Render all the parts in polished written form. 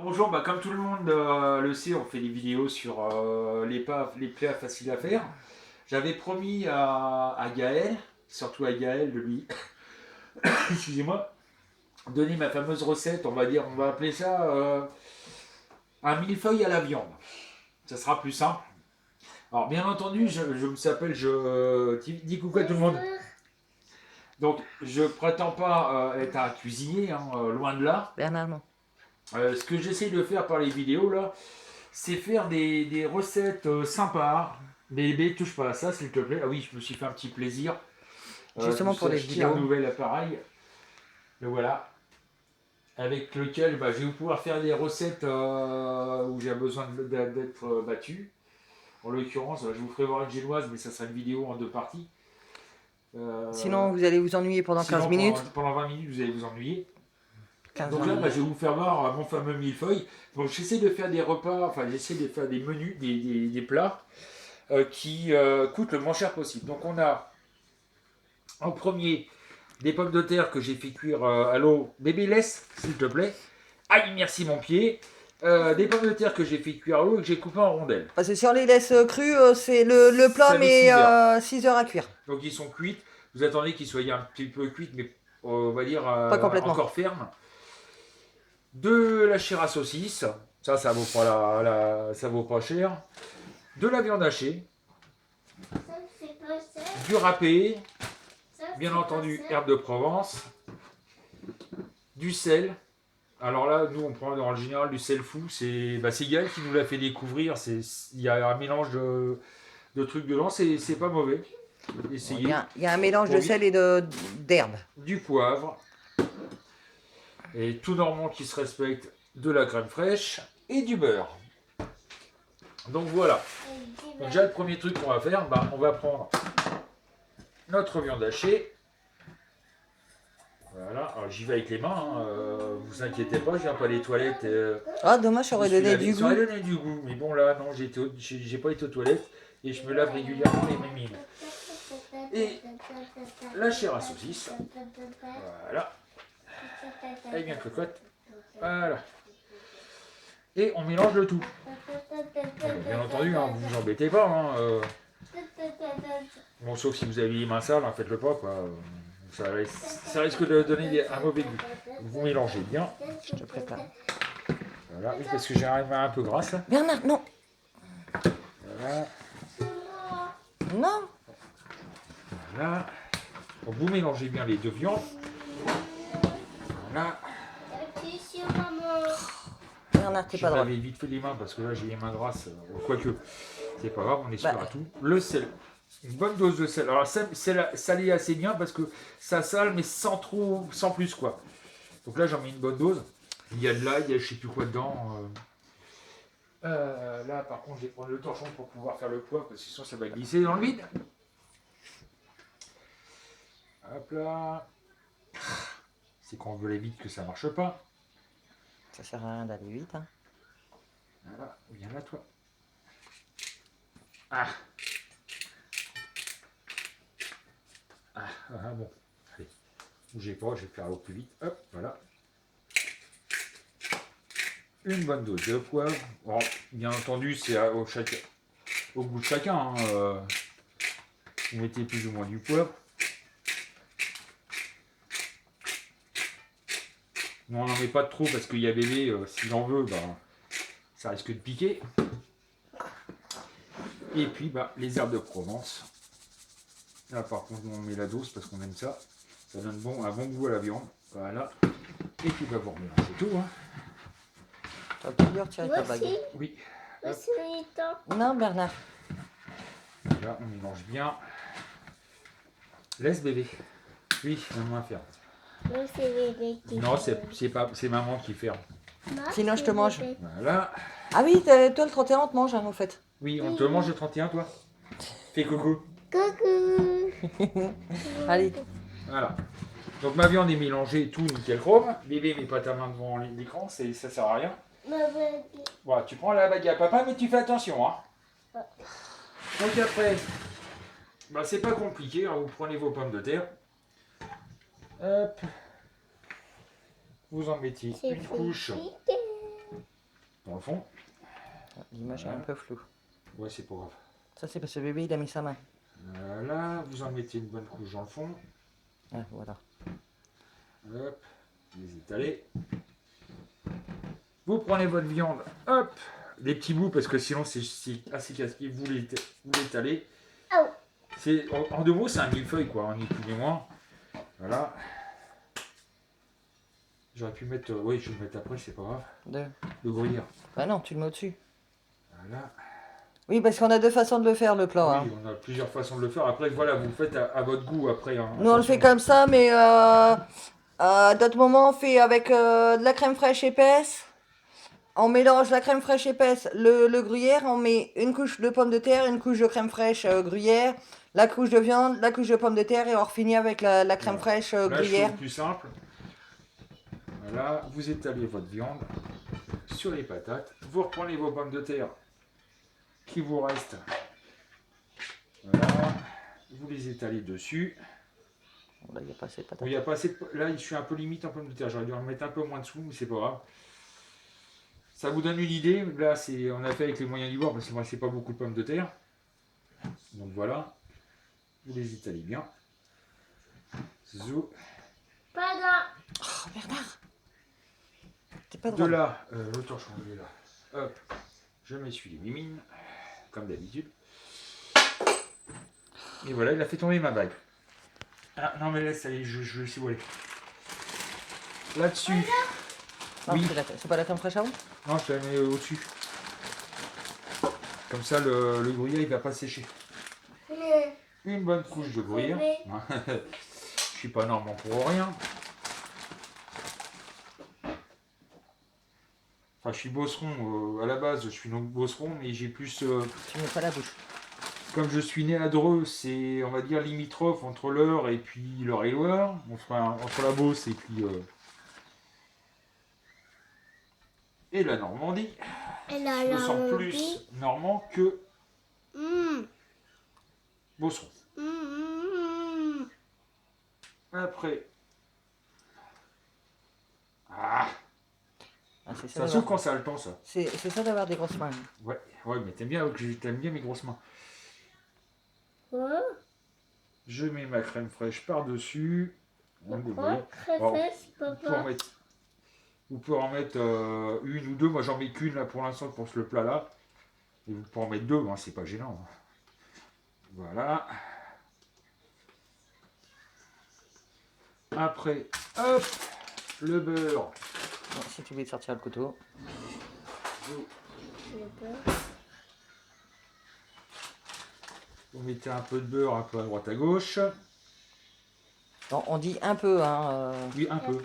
bonjour, comme tout le monde le sait, on fait des vidéos sur les plats faciles à faire. J'avais promis à Gaël, surtout à Gaël, de lui, excusez-moi, donner ma fameuse recette, on va dire, on va appeler ça un millefeuille à la viande. Ça sera plus simple. Alors bien entendu, je me s'appelle, dis coucou à tout le monde. Donc je prétends pas être un cuisinier, hein, loin de là. Bernard, non. Ce que j'essaye de faire par les vidéos là, c'est faire des recettes sympas. Bébé, touche pas à ça, s'il te plaît. Ah oui, je me suis fait un petit plaisir. Justement pour les Acheté un vidéos. nouvel appareil. Le voilà. Avec lequel je vais pouvoir faire des recettes où j'ai besoin d'être battu. En l'occurrence, je vous ferai voir une génoise, mais ça sera une vidéo en deux parties. Sinon, vous allez vous ennuyer pendant 15 Sinon, minutes. pendant 20 minutes, vous allez vous ennuyer. 15 Donc là, minutes. je vais vous faire voir mon fameux millefeuille. Donc j'essaie de faire des repas, enfin j'essaie de faire des menus, des plats qui coûtent le moins cher possible. Donc on a en premier des pommes de terre que j'ai fait cuire à l'eau. Bébé, laisse, s'il te plaît. Aïe, merci mon pied. Des pommes de terre que j'ai fait cuire à l'eau et que j'ai coupées en rondelles. Parce que si on les laisse crus, c'est le plat, Ça met mais 6 heures. 6 heures à cuire. Donc ils sont cuites. Vous attendez qu'ils soient un petit peu cuites, mais on va dire Pas complètement. encore fermes. De la chair à saucisse. Ça vaut pas ça vaut pas cher. De la viande hachée. Du râpé. Bien entendu, herbe de Provence. Du sel. Alors là, nous, on prend en général du sel fou. C'est Gaël qui nous l'a fait découvrir. Il y a un mélange de trucs dedans. C'est pas mauvais. Essayez. Il y a un mélange de sel et d'herbe. Du poivre. Et tout normand qui se respecte. De la crème fraîche. Et du beurre. Donc voilà. Donc déjà, le premier truc qu'on va faire, on va prendre notre viande hachée. Voilà, alors j'y vais avec les mains, hein. Vous inquiétez pas, je viens pas des toilettes. Ah, dommage, ça aurait donné du ça aurait goût. donné du goût, mais bon là, non, j'ai pas été aux toilettes et je me lave régulièrement les mimines. Et la chair à saucisse, voilà, elle est bien cocotte, voilà. Et on mélange le tout. Bien entendu, hein, vous vous embêtez pas. Hein, bon, sauf si vous avez les mains sales, hein, faites-le pas, quoi. Ça risque de donner un mauvais goût. Vous mélangez bien. Je te prépare. Voilà, oui, parce que j'ai un main un peu grasse. Là. Bernard, non. Voilà, Non. voilà. Donc, vous mélangez bien les deux viandes. Voilà. Bernard, t'es Je pas drôle. m'avais vite fait les mains parce que là j'ai les mains grasses. Quoique, c'est pas grave, on est sûr Bah. à tout. Le sel. Une bonne dose de sel. Alors, salé assez bien parce que ça sale, mais sans plus, quoi. Donc là, j'en mets une bonne dose. Il y a de l'ail, il y a je sais plus quoi dedans. Là, par contre, je vais prendre le torchon pour pouvoir faire le poivre parce que sinon, ça va glisser dans le vide. Hop là. C'est quand on veut aller vite que ça marche pas. Ça sert à rien d'aller vite. Hein. Voilà, viens là, toi. Ah. Bon. Allez, bougez pas, je vais faire au plus vite. Hop, voilà. Une bonne dose de poivre. Bon, bien entendu, c'est au goût de chacun. Hein, vous mettez plus ou moins du poivre. Non, on n'en met pas trop parce qu'il y a bébé, s'il en veut, ça risque de piquer. Et puis les herbes de Provence. Là par contre on met la dose parce qu'on aime ça. Ça donne un bon goût à la viande. Voilà. Et puis vous remélanger tout. Hein. T'as plusieurs tirer ta bague. Oui. Non, Bernard. Là on mélange bien. Laisse bébé. Oui, maman va faire. Non, c'est maman qui ferme. Sinon, je te mange. Voilà. Ah oui, toi, le 31, on te mange, hein, en fait. Oui, on te mange le 31, toi. Fais coucou. Coucou. Allez. Voilà. Donc ma viande est mélangée, tout nickel chrome. Bébé, mets pas ta main devant l'écran, ça sert à rien. Voilà, tu prends la bague à papa, mais tu fais attention. Hein. Donc après, c'est pas compliqué, hein, vous prenez vos pommes de terre. Hop. Vous en mettez une couche le fond. L'image est un peu floue. Ouais, c'est pas grave. Ça, c'est parce que le bébé, il a mis sa main. Voilà, vous en mettez une bonne couche dans le fond. Ah, voilà. Hop, les étaler. Vous prenez votre viande, hop, des petits bouts parce que sinon c'est assez casse-pied. Vous l'étalez. Oh. En 2 mots, c'est un millefeuille quoi, ni plus ni moins. Voilà. J'aurais pu mettre, oui, je vais le mettre après, c'est pas grave. Le gruyère. Bah non, tu le mets au-dessus. Voilà. Oui, parce qu'on a 2 façons de le faire, le plat. Oui, on a plusieurs façons de le faire. Après, voilà, vous le faites à votre goût après. Hein. Nous, on le fait comme ça, mais à d'autres moments, on fait avec de la crème fraîche épaisse. On mélange la crème fraîche épaisse, le gruyère, on met une couche de pommes de terre, une couche de crème fraîche gruyère, la couche de viande, la couche de pommes de terre et on finit avec la crème fraîche gruyère. Là, je plus simple. Voilà, vous étalez votre viande sur les patates. Vous reprenez vos pommes de terre qui vous restent. Voilà, vous les étalez dessus. Là, il n'y a pas assez de patates. Bon, il y a pas assez de... Là, je suis un peu limite en pommes de terre. J'aurais dû en mettre un peu moins dessous, mais c'est pas grave. Ça vous donne une idée. Là, on a fait avec les moyens du bord parce que moi, c'est pas beaucoup de pommes de terre. Donc voilà, vous les étalez bien. Zou. Pardon. Oh, Bernard, t'es pas De drôle. là, le torchon il est là. Hop, je m'essuie les mimines, comme d'habitude. Et voilà, il a fait tomber ma bague. Ah non mais laisse, allez, je le sais où aller. Là-dessus. Non, Oui. c'est pas la crème fraîche avant? Non, je la mets au-dessus. Comme ça, le gruyère, il va pas sécher. Une bonne couche de gruyère. Je suis pas normand pour rien. Enfin, je suis bosseron à la base, je suis donc bosseron, mais j'ai plus. Tu mets pas la bouche. Comme je suis né à Dreux, c'est, on va dire, limitrophe entre l'Eure et puis l'Eure-et-Loire, enfin, entre la Beauce et puis et la Normandie. Et Je me sens plus normand que bosseron. Après, C'est ça s'ouvre quand ça a le temps, ça. C'est ça d'avoir des grosses mains. Ouais, mais t'aimes bien mes grosses mains. Quoi? Je mets ma crème fraîche par-dessus. Pourquoi? Très fraîche, papa. Vous pouvez en mettre une ou deux. Moi, j'en mets qu'une là pour l'instant pour ce plat-là. Et vous pouvez en mettre deux, hein, c'est pas gênant. Voilà. Après, hop, le beurre. Bon, si tu veux te sortir le couteau. Vous mettez un peu de beurre un peu à droite à gauche. Bon, on dit un peu, hein. Oui, un peu.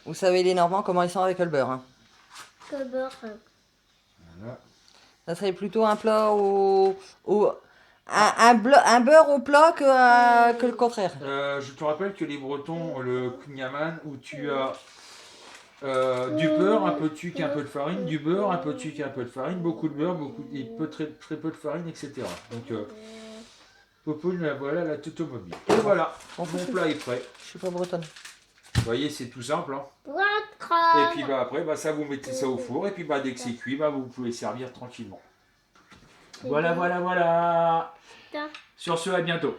Vous savez les Normands comment ils sont avec le beurre. Hein. Le beurre. Voilà. Ça serait plutôt un plat un beurre au plat que le contraire. Je te rappelle que les Bretons, le kouign-amann, où tu as du beurre, un peu de sucre, un peu de farine, du beurre, un peu de sucre, un peu de farine, beaucoup de beurre, très peu de farine, etc. Donc, Popoune, voilà la tautomobile. Et voilà, mon plat est prêt. Je suis pas bretonne. Vous voyez, c'est tout simple. Hein. Et puis après, ça vous mettez ça au four. Et puis dès que c'est cuit, vous pouvez servir tranquillement. Voilà. Sur ce, à bientôt.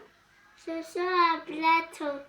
C'est ça, un plateau.